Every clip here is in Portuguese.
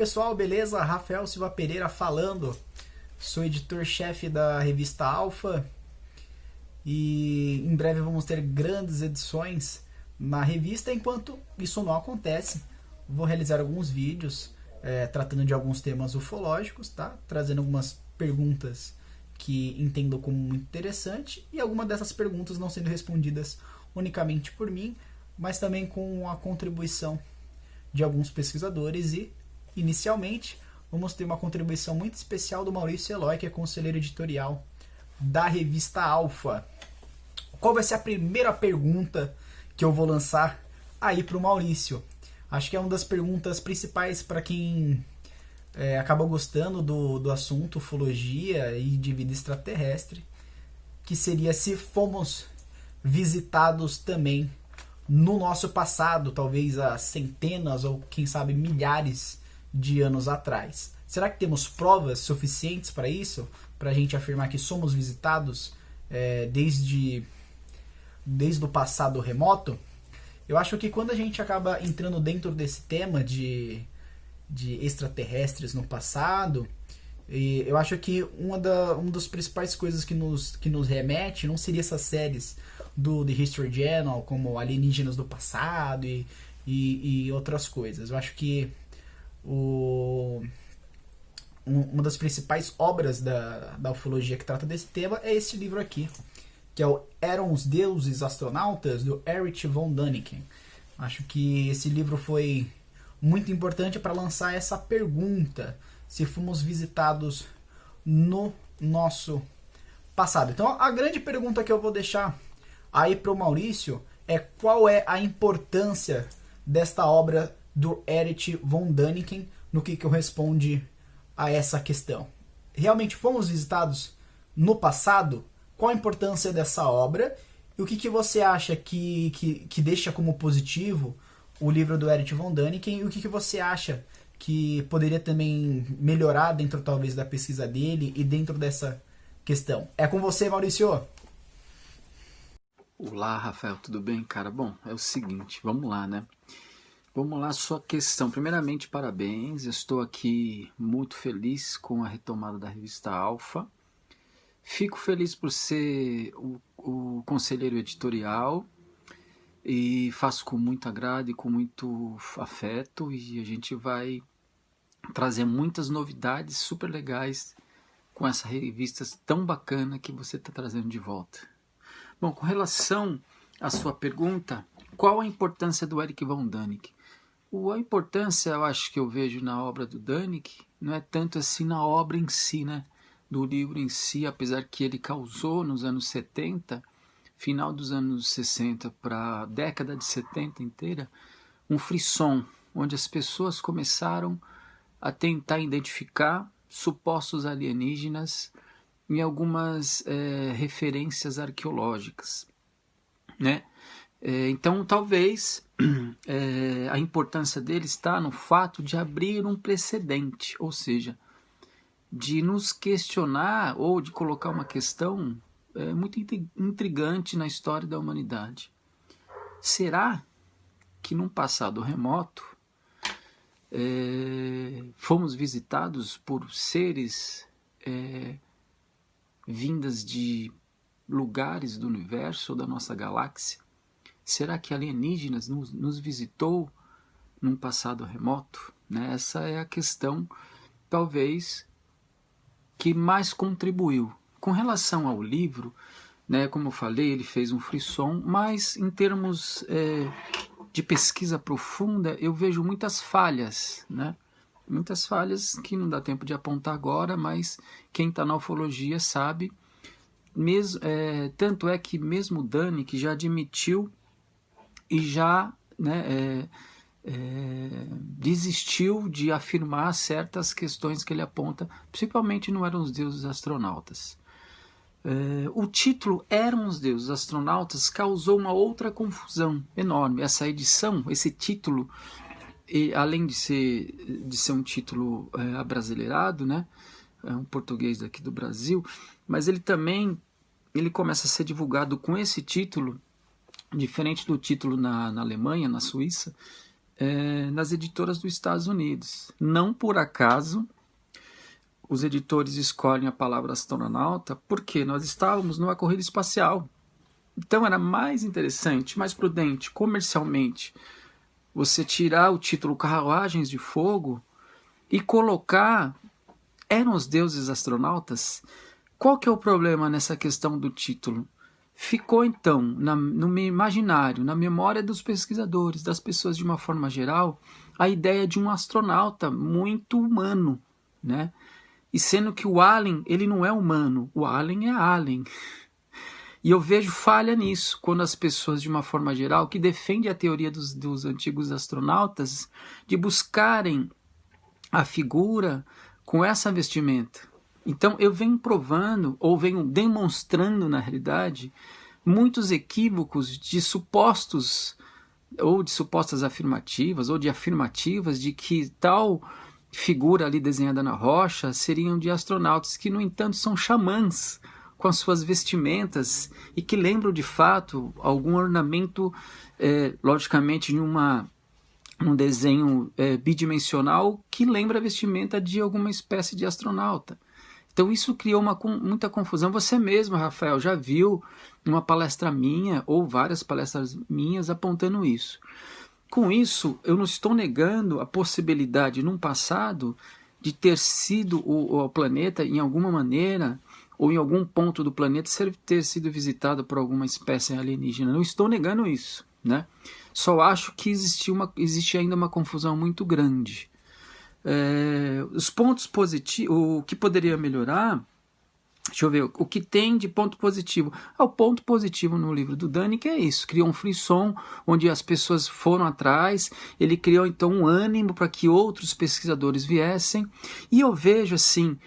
pessoal, beleza? Rafael Silva Pereira falando. Sou editor-chefe da revista Alfa e em breve vamos ter grandes edições na revista. Enquanto isso não acontece, vou realizar alguns vídeos tratando de alguns temas ufológicos, tá? Trazendo algumas perguntas que entendo como muito interessante e algumas dessas perguntas não sendo respondidas unicamente por mim, mas também com a contribuição de alguns pesquisadores e, inicialmente, vamos ter uma contribuição muito especial do Maurício Eloy, que é conselheiro editorial da revista Alfa. Qual vai ser a primeira pergunta que eu vou lançar aí para o Maurício? Acho que é uma das perguntas principais para quem acaba gostando do assunto ufologia e de vida extraterrestre, que seria se fomos visitados também no nosso passado, talvez há centenas ou quem sabe milhares de anos atrás. Será que temos provas suficientes para isso? Para a gente afirmar que somos visitados desde o passado remoto? Eu acho que quando a gente acaba entrando dentro desse tema de extraterrestres no passado, eu acho que uma das principais coisas que nos remete não seria essas séries do The History Channel, como Alienígenas do Passado e outras coisas. Eu acho que uma das principais obras da ufologia que trata desse tema é esse livro aqui, que é o Eram os Deuses Astronautas, do Erich von Däniken. Acho que esse livro foi muito importante para lançar essa pergunta, se fomos visitados no nosso passado. Então a grande pergunta que eu vou deixar aí para o Maurício é: qual é a importância desta obra do Erich von Däniken no que eu responde a essa questão? Realmente fomos visitados no passado? Qual a importância dessa obra? E o que você acha que deixa como positivo o livro do Erich von Däniken? E o que você acha que poderia também melhorar dentro talvez da pesquisa dele e dentro dessa questão? É com você, Maurício. Olá, Rafael, tudo bem, cara? Bom, é o seguinte, vamos lá, né? Vamos lá, sua questão. Primeiramente, parabéns. Eu estou aqui muito feliz com a retomada da revista Alfa. Fico feliz por ser o conselheiro editorial e faço com muito agrado e com muito afeto, e a gente vai trazer muitas novidades super legais com essa revista tão bacana que você está trazendo de volta. Bom, com relação à sua pergunta, qual a importância do Erich von Däniken? A importância, eu acho que eu vejo na obra do Däniken, não é tanto assim na obra em si, né? Do livro em si, apesar que ele causou nos anos 70, final dos anos 60 para a década de 70 inteira, um frisson, onde as pessoas começaram a tentar identificar supostos alienígenas em algumas referências arqueológicas, né? Então, talvez a importância dele está no fato de abrir um precedente, ou seja, de nos questionar ou de colocar uma questão muito intrigante na história da humanidade. Será que num passado remoto fomos visitados por seres vindas de lugares do universo ou da nossa galáxia? Será que alienígenas nos visitou num passado remoto? Né? Essa é a questão, talvez, que mais contribuiu. Com relação ao livro, né, como eu falei, ele fez um frisson, mas em termos de pesquisa profunda, eu vejo muitas falhas, né? Muitas falhas que não dá tempo de apontar agora, mas quem está na ufologia sabe. Tanto é que mesmo Däniken já admitiu e já desistiu de afirmar certas questões que ele aponta, principalmente no Eram os Deuses Astronautas. O título Eram os Deuses Astronautas causou uma outra confusão enorme. Essa edição, esse título, além de ser um título abrasileirado, né, um português daqui do Brasil, mas ele começa a ser divulgado com esse título, diferente do título na Alemanha, na Suíça. nas editoras dos Estados Unidos. Não por acaso os editores escolhem a palavra astronauta, porque nós estávamos numa corrida espacial. Então era mais interessante, mais prudente, comercialmente, você tirar o título Carruagens de Fogo e colocar Eram os Deuses Astronautas? Qual que é o problema nessa questão do título? Ficou então no meu imaginário, na memória dos pesquisadores, das pessoas de uma forma geral, a ideia de um astronauta muito humano, né? E sendo que o Allen, ele não é humano, o Allen é Allen. E eu vejo falha nisso, quando as pessoas, de uma forma geral, que defendem a teoria dos antigos astronautas, de buscarem a figura com essa vestimenta. Então eu venho provando, ou venho demonstrando na realidade, muitos equívocos de supostos, ou de supostas afirmativas, ou de afirmativas de que tal figura ali desenhada na rocha seriam de astronautas, que no entanto são xamãs, com as suas vestimentas, e que lembram de fato algum ornamento, logicamente em um desenho bidimensional, que lembra a vestimenta de alguma espécie de astronauta. Então isso criou muita confusão. Você mesmo, Rafael, já viu uma palestra minha, ou várias palestras minhas, apontando isso. Com isso, eu não estou negando a possibilidade, num passado, de ter sido o planeta, em alguma maneira, ou em algum ponto do planeta, ter sido visitado por alguma espécie alienígena. Não estou negando isso, né? Só acho que existe ainda uma confusão muito grande. Os pontos positivos, o que poderia melhorar, deixa eu ver, o que tem de ponto positivo. O ponto positivo no livro do Dani é isso, criou um frisson, onde as pessoas foram atrás, ele criou então um ânimo para que outros pesquisadores viessem, e eu vejo assim,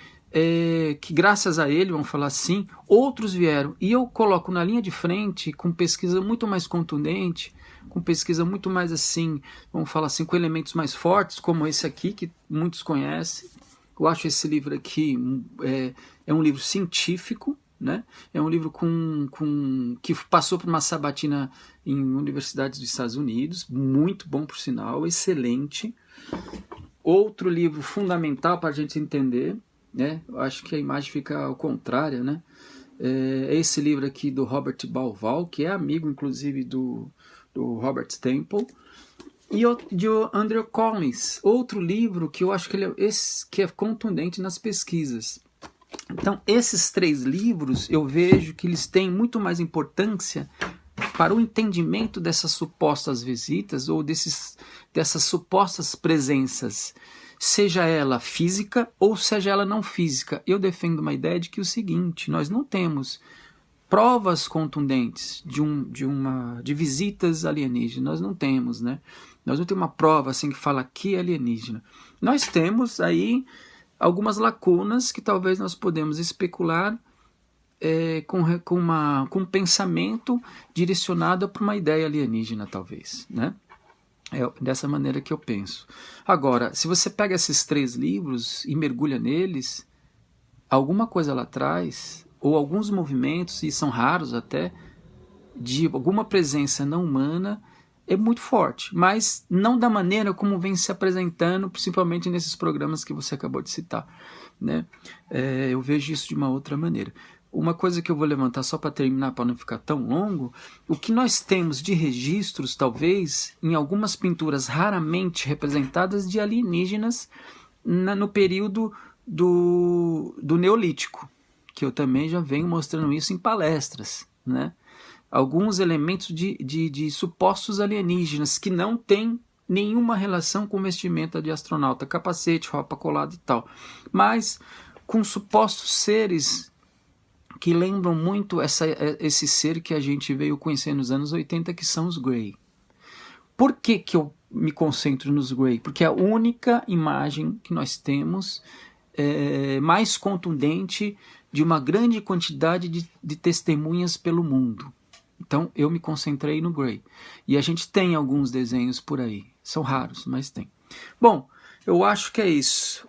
que graças a ele, vamos falar assim, outros vieram, e eu coloco na linha de frente, com pesquisa muito mais contundente, com pesquisa muito mais assim, vamos falar assim, com elementos mais fortes, como esse aqui, que muitos conhecem. Eu acho esse livro aqui é um livro científico, né? É um livro que passou por uma sabatina em universidades dos Estados Unidos, muito bom por sinal, excelente. Outro livro fundamental para a gente entender, né? Eu acho que a imagem fica ao contrário, né? É esse livro aqui do Robert Bauval, que é amigo inclusive do Robert Temple, e o de Andrew Collins, outro livro que eu acho que é contundente nas pesquisas. Então, esses 3 livros, eu vejo que eles têm muito mais importância para o entendimento dessas supostas visitas, ou dessas supostas presenças, seja ela física ou seja ela não física. Eu defendo uma ideia de que é o seguinte: nós não temos provas contundentes de visitas alienígenas, nós não temos, né? Nós não temos uma prova assim que fala que é alienígena. Nós temos aí algumas lacunas que talvez nós podemos especular com um pensamento direcionado para uma ideia alienígena, talvez, né? É dessa maneira que eu penso. Agora, se você pega esses 3 livros e mergulha neles, alguma coisa lá atrás, ou alguns movimentos, e são raros até, de alguma presença não humana, é muito forte, mas não da maneira como vem se apresentando, principalmente nesses programas que você acabou de citar, né? Eu vejo isso de uma outra maneira. Uma coisa que eu vou levantar só para terminar, para não ficar tão longo, o que nós temos de registros, talvez, em algumas pinturas raramente representadas de alienígenas no período do Neolítico, que eu também já venho mostrando isso em palestras, né? Alguns elementos de supostos alienígenas que não têm nenhuma relação com vestimenta de astronauta, capacete, roupa colada e tal, mas com supostos seres que lembram muito esse ser que a gente veio conhecer nos anos 80, que são os Grey. Por que eu me concentro nos Grey? Porque é a única imagem que nós temos mais contundente de uma grande quantidade de testemunhas pelo mundo. Então eu me concentrei no Grey. E a gente tem alguns desenhos por aí. São raros, mas tem. Bom, eu acho que é isso.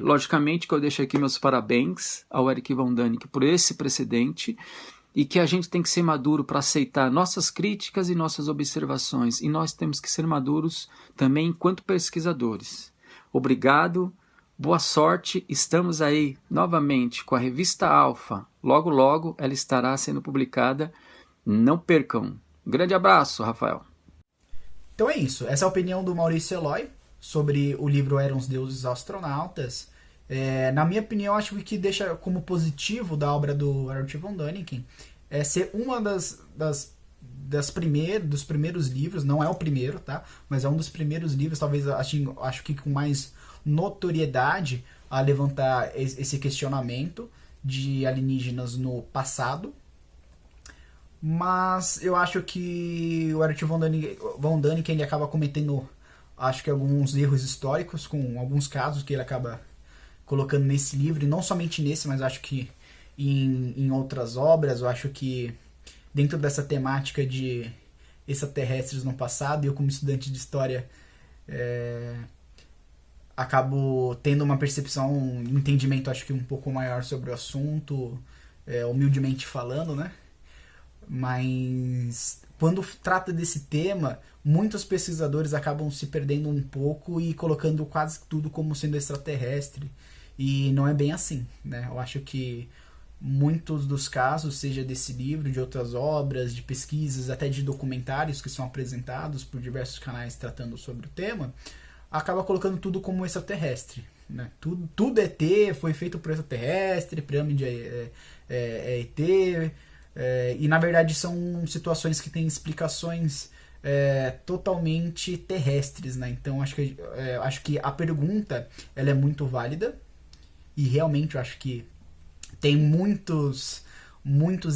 Logicamente que eu deixo aqui meus parabéns ao Eric Von Däniken por esse precedente. e que a gente tem que ser maduro para aceitar nossas críticas e nossas observações, e nós temos que ser maduros também enquanto pesquisadores. Obrigado, boa sorte, estamos aí novamente com a Revista Alfa, logo logo ela estará sendo publicada, não percam. Um grande abraço, Rafael. Então é isso, essa é a opinião do Maurício Eloy sobre o livro Eram os Deuses Astronautas. Na minha opinião, acho que o que deixa como positivo da obra do Erich von Däniken é ser uma dos primeiros livros, não é o primeiro, tá? Mas é um dos primeiros livros, talvez acho que com mais notoriedade a levantar esse questionamento de alienígenas no passado. Mas eu acho que o Erich von Däniken ele acaba cometendo, acho que alguns erros históricos com alguns casos que ele acaba colocando nesse livro, e não somente nesse, mas acho que em outras obras. Eu acho que dentro dessa temática de extraterrestres no passado, eu como estudante de história acabo tendo uma percepção, um entendimento acho que um pouco maior sobre o assunto, humildemente falando, né? Mas quando trata desse tema, muitos pesquisadores acabam se perdendo um pouco e colocando quase tudo como sendo extraterrestre. E não é bem assim, né? Eu acho que muitos dos casos, seja desse livro, de outras obras, de pesquisas, até de documentários que são apresentados por diversos canais tratando sobre o tema, acaba colocando tudo como extraterrestre, né? Tudo é ET, foi feito por extraterrestre, pirâmide é ET, e na verdade são situações que têm explicações totalmente terrestres, né? Então acho que a pergunta ela é muito válida. E realmente eu acho que tem muitos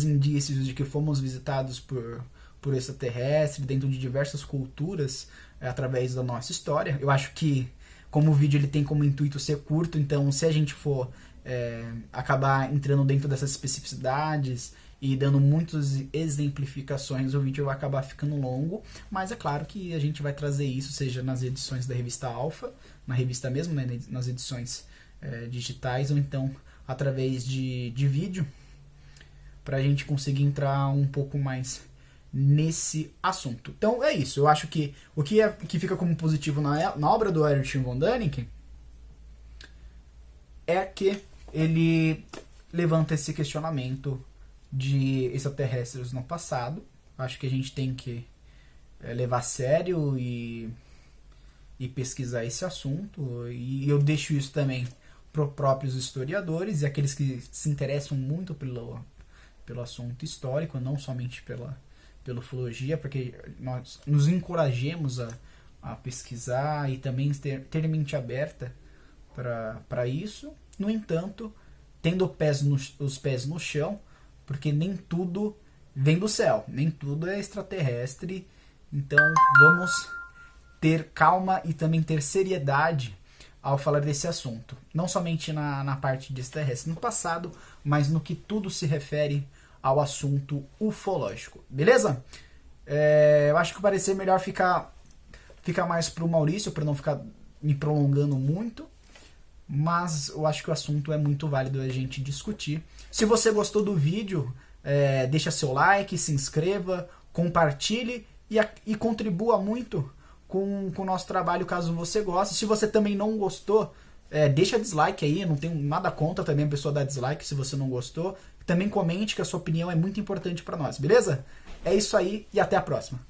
indícios de que fomos visitados por extraterrestres dentro de diversas culturas através da nossa história. Eu acho que, como o vídeo ele tem como intuito ser curto, então se a gente for acabar entrando dentro dessas especificidades e dando muitas exemplificações, o vídeo vai acabar ficando longo, mas é claro que a gente vai trazer isso, seja nas edições da revista Alfa, na revista mesmo, né, nas edições digitais, ou então através de vídeo, para a gente conseguir entrar um pouco mais nesse assunto. Então é isso, eu acho que o que fica como positivo na obra do Erich von Däniken é que ele levanta esse questionamento de extraterrestres no passado. Acho que a gente tem que levar a sério e pesquisar esse assunto, e eu deixo isso também para os próprios historiadores e aqueles que se interessam muito pelo assunto histórico, não somente pela ufologia, porque nós nos encorajemos a pesquisar e também ter mente aberta para isso. No entanto, tendo os pés no chão, porque nem tudo vem do céu, nem tudo é extraterrestre. Então vamos ter calma e também ter seriedade ao falar desse assunto, não somente na parte de extraterrestre no passado, mas no que tudo se refere ao assunto ufológico, beleza? Eu acho que o parecer melhor ficar mais pro Maurício, para não ficar me prolongando muito, mas eu acho que o assunto é muito válido a gente discutir. Se você gostou do vídeo, deixa seu like, se inscreva, compartilhe e contribua muito com o nosso trabalho, caso você goste. Se você também não gostou, deixa dislike aí, eu não tenho nada contra também a pessoa dar dislike se você não gostou. Também comente, que a sua opinião é muito importante para nós, beleza? É isso aí e até a próxima.